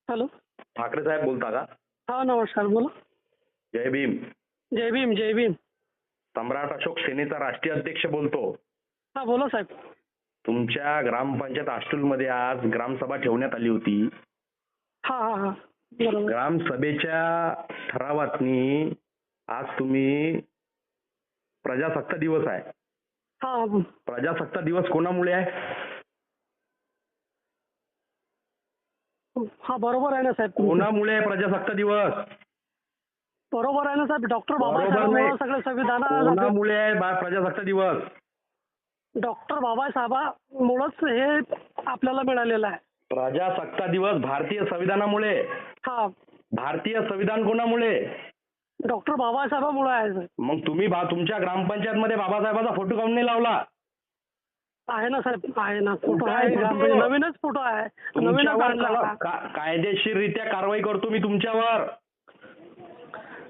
Hello. Thackeray साहेब बोलता का? हा नमस्कार बोला. जय भीम. जय भीम जय भीम. सम्राट अशोक सेनेचा राष्ट्रीय अध्यक्ष बोलतो. हा बोला साहेब. तुमच्या ग्रामपंचायत आष्टुलमध्ये आज ग्रामसभा ठेवण्यात आली होती. हा हा हा बरोबर. ग्रामसभेच्या ठरावातनी आज तुम्ही प्रजासत्ताक दिवस आहे. हा प्रजासत्ताक दिवस कोणामुळे आहे? हा बरोबर आहे ना साहेब. कोणामुळे आहे प्रजासत्ताक दिवस? बरोबर आहे ना साहेब. डॉक्टर बरोबर बाबासाहेबांमुळे नाही. सगळं संविधान. कोणामुळे आहे प्रजासत्ताक दिवस? डॉक्टर बाबासाहेबांमुळेच हे आपल्याला मिळालेलं आहे. प्रजासत्ताक दिवस भारतीय संविधानामुळे. हा भारतीय संविधान कोणामुळे? डॉक्टर बाबासाहेबांमुळे आहे साहेब. मग तुम्ही तुमच्या ग्रामपंचायत मध्ये बाबासाहेबांचा फोटो काऊन नाही लावला? आहे ना साहेब आहे ना फोटो कुठं आहे. आहे फोटो? नवीनच फोटो आहे. नवीनच तुमच्यावर आणला. कायदेशीररित्या कारवाई करतो मी तुमच्यावर.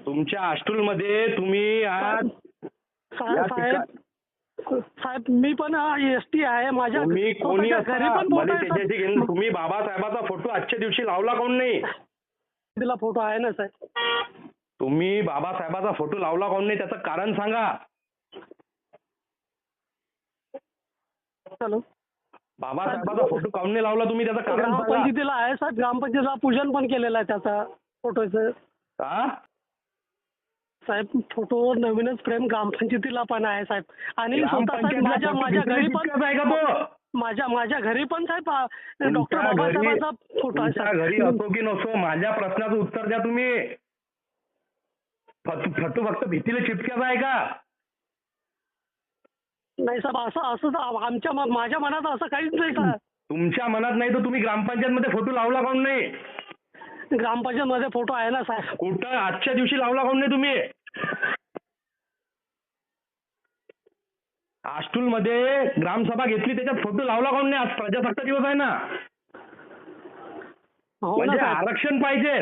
तुमच्या आष्टुलमध्ये तुम्ही आज साहेब मी पण एसटी आहे. माझ्या तुम्ही कोणी घरी पण मला फोटो आहे त्याच्याशी साहेब. घेणं- तुम्ही बाबासाहेबाचा फोटो आजच्या दिवशी लावला काऊन नाही? दिला फोटो आहे ना साहेब. तुम्ही बाबासाहेबाचा फोटो लावला काऊन नाही त्याचं कारण सांगा. हॅलो. बाबासाहेबाचा फोटो काऊन नाही लावला तुम्ही त्याचं कारण सांगा. ग्रामपंचायतीला आहे साहेब. ग्रामपंचायतीला पूजन पण केलेलं आहे त्याचा फोटोचं. हा? साहेब फोटो नवीनच फ्रेम ग्रामपंचायतीला पण आहे साहेब. आणि स्वतः साहेब ग्रामपंचायतीला माझ्या फोटो घरी घेतलेला पण आहे का तो? माझ्या घरी पण साहेब डॉक्टर तुमच्या घरी- बाबासाहेबांचा फोटो आहे तुमच्या घरी साहेब. असो की नसो माझ्या प्रश्नाचं उत्तर द्या तुम्ही. फोटो फक्त भिंतीला चिटक्याचा आहे का? नाही साहेब असं आमच्या माझ्या मनात असं काहीच नाही साहेब. तुमच्या मनात नाही तर तुम्ही ग्रामपंचायत मध्ये फोटो लावला काऊन नाही? ग्रामपंचायत मध्ये फोटो आहे ना साहेब. कुठं आजच्या दिवशी लावला काऊन नाही तुम्ही? आष्टुल मध्ये ग्रामसभा घेतली त्याच्यात फोटो लावला काऊन नाही? आज प्रजासत्ताक दिवस आहे ना. हो ना म्हणजे साहेब. आरक्षण पाहिजे,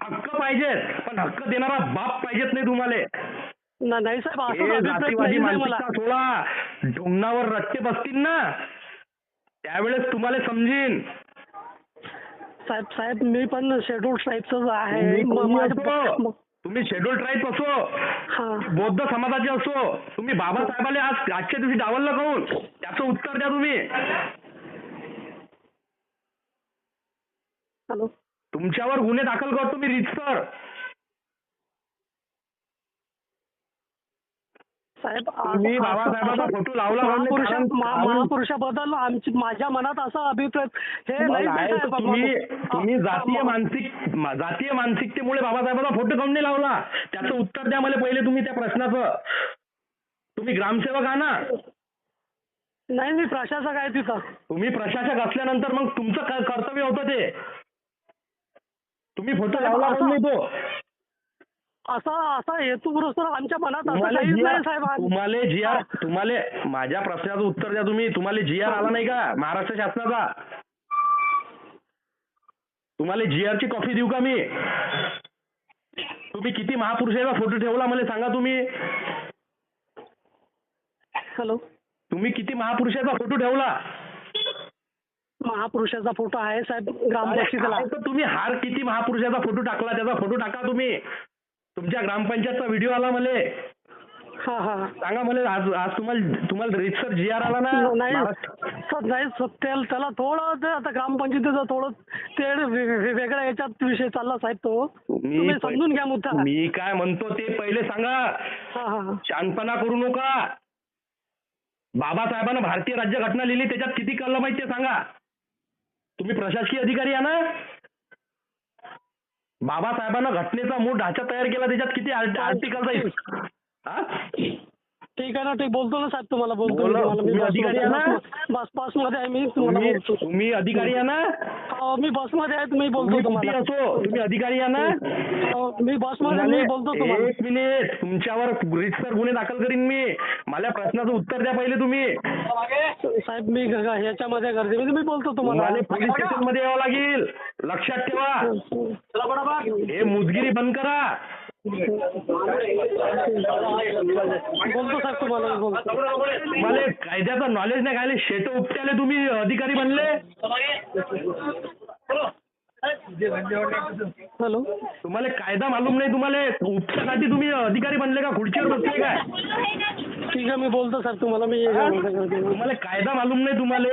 हक्क पाहिजेत, पण हक्क देणारा बाप पाहिजेत नाही तुम्हाला. नाही साहेब असं हे अभिप्राय जातीवादी नाही मला. मानसिकता सोडा. ढोंगणावर रट्टे बसतील ना त्यावेळेस तुम्हाला समजीन. साहेब मी पण शेड्यूल ट्राईबच आहे. तुम्ही कोणी असो, म- तुम्ही शेड्यूल ट्राईब असो, हा बौद्ध समाजाचे असो, तुम्ही बाबासाहेबाला आजच्या दिवशी डावललं काऊन? त्याचं उत्तर द्या तुम्ही. हॅलो. तुमच्यावर गुन्हे दाखल करतो मी रीतसर. साहेब तुम्ही बाबासाहेबाचा फोटो लावला काऊन नाही? महापुरुषाबद्दल माझ्या मनात असा अभिप्राय हे नाही आहे तर साहेब. तुम्ही जातीय मानसिकतेमुळे बाबासाहेबाचा फोटो काऊन नाही लावला? त्याचं उत्तर द्या मला पहिले तुम्ही त्या प्रश्नाचं. तुम्ही ग्रामसेवक आहात ना? नाही मी प्रशासक आहे तिथं. तुम्ही प्रशासक असल्यानंतर मग तुमचं कर्तव्य होतं ते. तुम्ही फोटो लावला काऊन नाही तो? असा हेतुपुरस्सर आमच्या मनात असं काहीच नाही साहेब. तुम्हाला माझ्या प्रश्नाचं उत्तर द्या तुम्ही. तुम्हाला GR आला नाही का महाराष्ट्र शासनाचा? तुम्हाला GR ची कॉपी देऊ का मी? तुम्ही किती महापुरुषाचा फोटो ठेवला मला सांगा तुम्ही. हॅलो. तुम्ही किती महापुरुषाचा फोटो ठेवला? महापुरुषाचा फोटो आहे साहेब ग्रामपंचायतीला. आहे तर तुम्ही किती महापुरुषाचा फोटो टाकला त्याचा फोटो टाका तुम्ही. तुमच्या ग्रामपंचायतचा व्हिडिओ आला मला. हा हा सांगा मला आज तुम्हाला रीतसर GR आला ना? नाही त्याला थोडं आता ग्रामपंचायतीचं थोडं ते वेगळ्या याच्यात विषय चालला साहेब तो. तुम्ही समजून घ्या मुद्दा. मी काय म्हणतो ते पहिले सांगा. हा हा शानपणा करू नका. बाबासाहेबांना भारतीय राज्यघटना लिहिली त्याच्यात किती कलम आहेत ते सांगा. तुम्ही प्रशासकीय अधिकारी आहे ना? बाबासाहेबांना घटनेचा मूळ ढाचा तयार केला त्याच्यात किती आर्टिकल आहेत? ठीक आहे ना. ठीक बोलतो ना साहेब तुम्हाला. बोलतो तुम्ही अधिकारी आहे ना? बस मध्ये आहे मी. तुम्हाला बोलतो. तुम्ही अधिकारी आहे ना? हो मी बसमध्ये आहे. तुम्ही बोलतो तुम्हाला. तुम्ही अधिकारी आहे ना? मी बसमध्ये मी बोलतो तुम्हाला. एक मिनिट. तुमच्यावर रीतसर गुन्हे दाखल करीन मी. मला प्रश्नाचं उत्तर द्या पहिले तुम्ही. साहेब मी ह्याच्यामध्ये गर्दी मी बोलतो तुम्हाला. पोलीस स्टेशन मध्ये यावं लागेल. लक्षात ठेवा. हे मुजगिरी बंद करा. बोलतो साहेब तुम्हाला. मला कायद्याचं नॉलेज नाही. काय शेट उपट्याले तुम्ही अधिकारी बनले. हॅलो. तुम्हाला कायदा मालूम नाही, तुम्हाला उपच्यासाठी तुम्ही अधिकारी बनले का, खुर्चीवर बसले काय? ठीक आहे, मी बोलतो सर तुम्हाला. मी तुम्हाला कायदा मालूम नाही तुम्हाला.